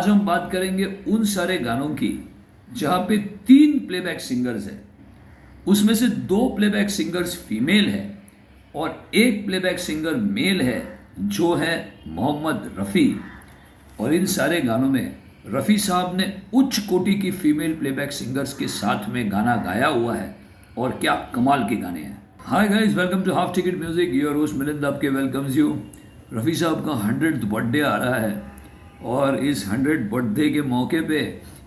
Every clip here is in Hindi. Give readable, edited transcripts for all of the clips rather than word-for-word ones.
आज हम बात करेंगे उन सारे गानों की जहाँ पे 3 प्लेबैक सिंगर्स हैं, उसमें से 2 प्लेबैक सिंगर्स फीमेल है और एक प्लेबैक सिंगर मेल है जो है मोहम्मद रफ़ी। और इन सारे गानों में रफ़ी साहब ने उच्च कोटि की फीमेल प्लेबैक सिंगर्स के साथ में गाना गाया हुआ है और क्या कमाल के गाने हैं। Hi guys, welcome to half ticket music. Your host Milind आपके वेलकम्स यू। रफ़ी साहब का 100th बर्थडे आ रहा है और इस 100th बर्थडे के मौके पे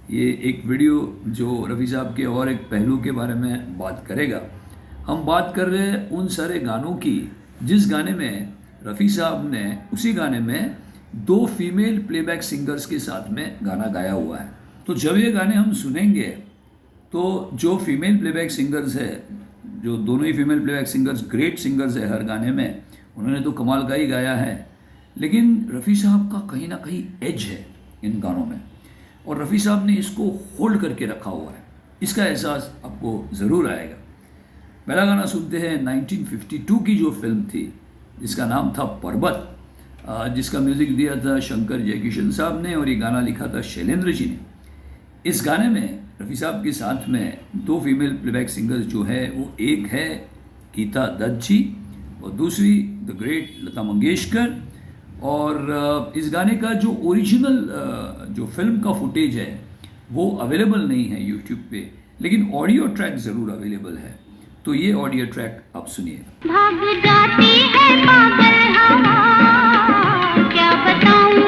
ये एक वीडियो जो रफ़ी साहब के और एक पहलू के बारे में बात करेगा। हम बात कर रहे हैं उन सारे गानों की जिस गाने में रफ़ी साहब ने उसी गाने में 2 फीमेल प्लेबैक सिंगर्स के साथ में गाना गाया हुआ है। तो जब ये गाने हम सुनेंगे तो जो फीमेल प्लेबैक सिंगर्स है, जो दोनों ही female playback singers great singers है हर गाने में, उन्होंने तो कमाल का ही गाया है, लेकिन रफ़ी साहब का कहीं ना कहीं एज है इन गानों में और रफ़ी साहब ने इसको होल्ड करके रखा हुआ है। इसका एहसास आपको ज़रूर आएगा। पहला गाना सुनते हैं 1952 की जो फिल्म थी जिसका नाम था पर्वत, जिसका म्यूज़िक दिया था शंकर जयकिशन साहब ने और ये गाना लिखा था शैलेंद्र जी ने। इस गाने में रफ़ी साहब के साथ में 2 फीमेल प्लेबैक सिंगर्स जो है वो एक है गीता दत्त जी और दूसरी द ग्रेट लता मंगेशकर। और इस गाने का जो ओरिजिनल जो फिल्म का फुटेज है वो अवेलेबल नहीं है यूट्यूब पे, लेकिन ऑडियो ट्रैक ज़रूर अवेलेबल है। तो ये ऑडियो ट्रैक आप सुनिए। भाग जाती है पागल हवा, क्या बताऊं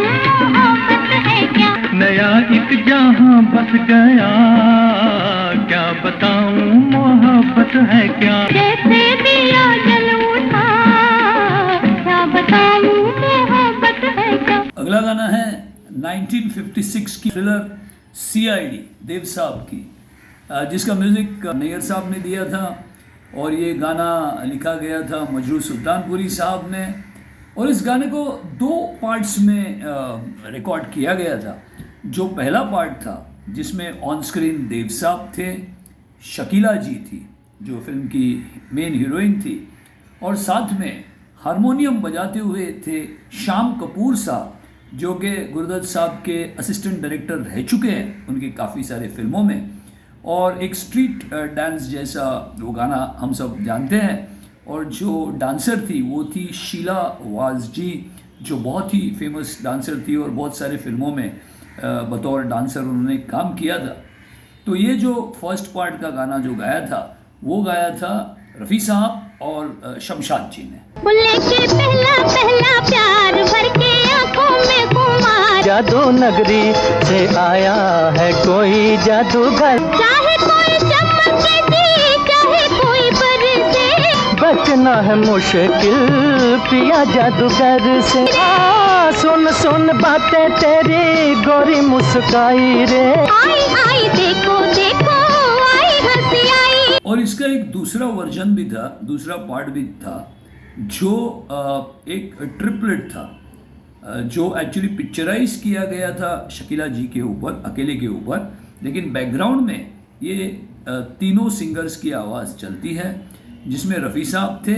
मोहब्बत है क्या, नया एक जहां बस गया, क्या बताऊं मोहब्बत है क्या, जैसे दिया जल उठा, क्या बताऊं मोहब्बत है क्या। अगला गाना है 1956 की थ्रिलर CID देव साहब की, जिसका म्यूज़िक नैयर साहब ने दिया था और ये गाना लिखा गया था मजरू सुल्तानपुरी साहब ने। और इस गाने को 2 पार्ट्स में रिकॉर्ड किया गया था। जो पहला पार्ट था जिसमें ऑन स्क्रीन देव साहब थे, शकीला जी थी जो फिल्म की मेन हीरोइन थी, और साथ में हारमोनियम बजाते हुए थे श्याम कपूर साहब जो कि गुरदत्त साहब के असिस्टेंट डायरेक्टर रह चुके हैं उनकी काफ़ी सारे फिल्मों में। और एक स्ट्रीट डांस जैसा वो गाना हम सब जानते हैं। और जो डांसर थी वो थी शीला वाज जी, जो बहुत ही फेमस डांसर थी और बहुत सारे फिल्मों में बतौर डांसर उन्होंने काम किया था। तो ये जो फर्स्ट पार्ट का गाना जो गाया था वो गाया था रफ़ी साहब और शमशाद जी ने। बुल्ले के पहला पहला प्यार भर के आंखों में खुमार, जादू नगरी से आया है कोई जादूगर, चाहे कोई चमके जी, चाहे कोई बरसे, बचना है मुश्किल पिया जादूगर से। सुन सुन बातें तेरी गोरी मुस्काई रे, आई आई देखो देखो आई हंसी आई। और इसका एक दूसरा वर्जन भी था, दूसरा पार्ट भी था जो एक ट्रिपलेट था, जो एक्चुअली पिक्चराइज किया गया था शकीला जी के ऊपर, अकेले के ऊपर, लेकिन बैकग्राउंड में ये तीनों सिंगर्स की आवाज़ चलती है, जिसमें रफ़ी साहब थे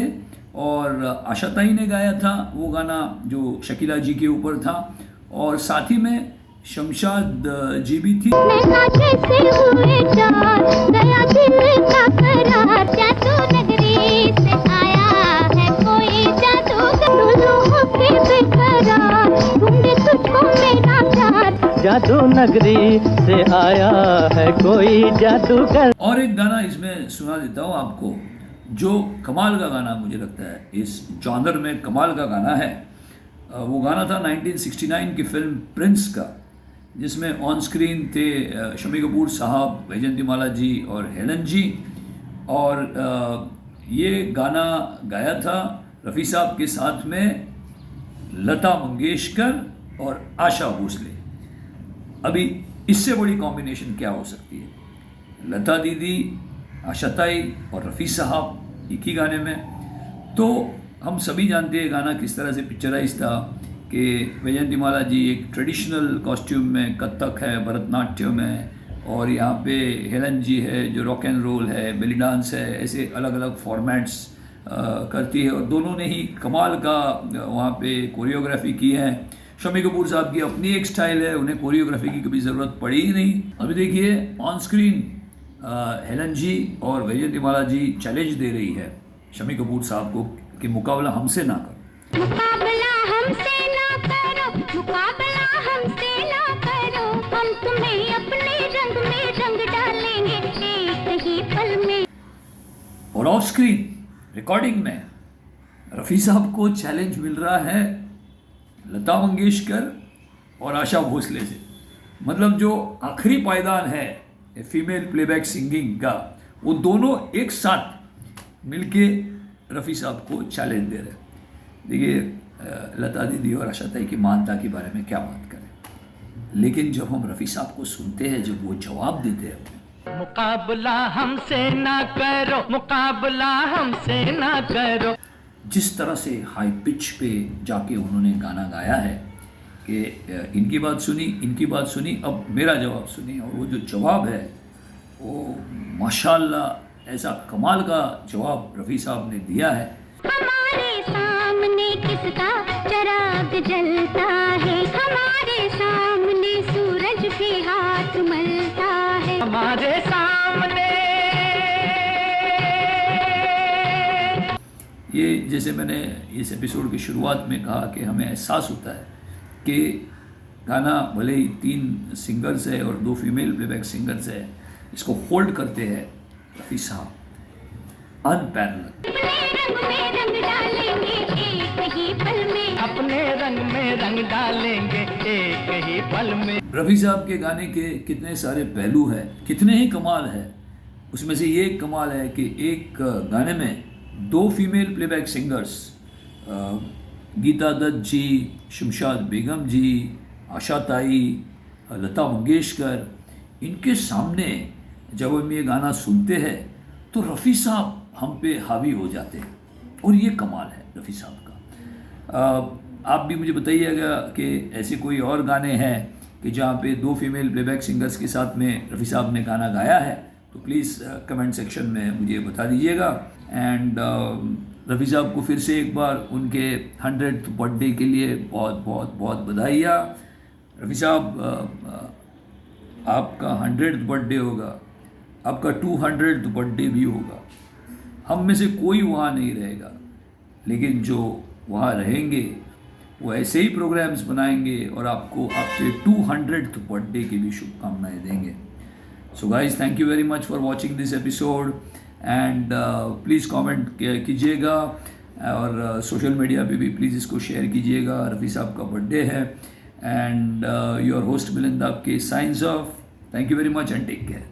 और आशा ताई ने गाया था वो गाना जो शकीला जी के ऊपर था, और साथ ही में शमशाद जी भी थी। नैना जैसे हुए चार, गया दिल का करार, जादू नगरी से आया है कोई जादूगर, लुलू के बेकरार, ढूंढे तुझको मेरा प्यार, जादू नगरी से आया है कोई जादूगर। और एक गाना इसमें सुना देता हूँ आपको जो कमाल का गाना मुझे लगता है, इस जॉनर में कमाल का गाना है। वो गाना था 1969 की फिल्म प्रिंस का, जिसमें ऑन स्क्रीन थे शम्मी कपूर साहब, वैजयंतीमाला जी और हेलन जी। और ये गाना गाया था रफ़ी साहब के साथ में लता मंगेशकर और आशा भोसले। अभी इससे बड़ी कॉम्बिनेशन क्या हो सकती है? लता दीदी, आशा ताई और रफ़ी साहब एक ही गाने में। तो हम सभी जानते हैं गाना किस तरह से पिक्चराइज था कि वैजयंतीमाला जी एक ट्रेडिशनल कॉस्ट्यूम में, कथक है, भरतनाट्यम है, और यहाँ पे हेलन जी है जो रॉक एंड रोल है, बेली डांस है, ऐसे अलग अलग फॉर्मेट्स करती है और दोनों ने ही कमाल का वहाँ पे कोरियोग्राफी की है। शम्मी कपूर साहब की अपनी एक स्टाइल है, उन्हें कोरियोग्राफी की कभी ज़रूरत पड़ी ही नहीं। अभी देखिए ऑन स्क्रीन हेलन जी और वैजयंतीमाला जी चैलेंज दे रही है शम्मी कपूर साहब को कि मुकाबला हमसे ना करो। मुकाबला हमसे ना करो, मुकाबला हमसे ना करो, हम तुम्हें अपने रंग में रंग डालेंगे एक ही पल में। और ऑफ स्क्रीन रिकॉर्डिंग में रफ़ी साहब को चैलेंज मिल रहा है लता मंगेशकर और आशा भोसले से। मतलब जो आखिरी पायदान है फीमेल प्लेबैक सिंगिंग का, वो दोनों एक साथ मिलके रफ़ी साहब को चैलेंज दे रहे हैं। देखिए लता दीदी और आशा ताई की मानता के बारे में क्या बात करें, लेकिन जब हम रफ़ी साहब को सुनते हैं, जब वो जवाब देते हैं, मुकाबला हमसे ना करो, मुकाबला हमसे ना करो, जिस तरह से हाई पिच पे जाके उन्होंने गाना गाया है कि इनकी बात सुनी, अब मेरा जवाब सुनिए। और वो जो जवाब है वो माशाल्लाह ऐसा कमाल का जवाब रफ़ी साहब ने दिया है। हमारे सामने किसका चराग जलता है, हमारे सामने सूरज भी हाथ मलता है, हमारे सामने। ये जैसे मैंने इस एपिसोड की शुरुआत में कहा कि हमें एहसास होता है कि गाना भले ही 3 सिंगर्स है और 2 फीमेल प्लेबैक सिंगर्स है, इसको होल्ड करते हैं रफ़ी साहब अनपैरेलल। अपने रंग में रंग डालेंगे एक ही पल में। रफ़ी साहब के गाने के कितने सारे पहलू हैं, कितने ही कमाल है। उसमें से ये एक कमाल है कि एक गाने में 2 female playback singers Geeta Dutt ji, Shamshad Begum ji, Asha Tai, Lata Mangeshkar, इनके सामने जब हम ये गाना सुनते हैं तो रफ़ी साहब हम पे हावी हो जाते हैं। और ये कमाल है रफ़ी साहब का। आप भी मुझे बताइएगा कि ऐसे कोई और गाने हैं कि जहाँ पे 2 फीमेल प्लेबैक सिंगर्स के साथ में रफ़ी साहब ने गाना गाया है, तो प्लीज़ कमेंट सेक्शन में मुझे बता दीजिएगा। एंड रफ़ी साहब को फिर से एक बार उनके 100th बर्थडे के लिए बहुत बहुत बहुत बधाइयाँ। रफ़ी साहब आपका 100th बर्थडे होगा, आपका 200th बर्थडे भी होगा। हम में से कोई वहाँ नहीं रहेगा, लेकिन जो वहाँ रहेंगे वो ऐसे ही प्रोग्राम्स बनाएंगे और आपको आपके 200th बर्थडे की भी शुभकामनाएं देंगे। So guys, thank you very much for watching this episode and please comment कीजिएगा और सोशल मीडिया पे भी प्लीज़ इसको शेयर कीजिएगा। रफ़ी साहब का बर्थडे है एंड योर होस्ट मिलिंद आपके signs off. Thank you very much and take care.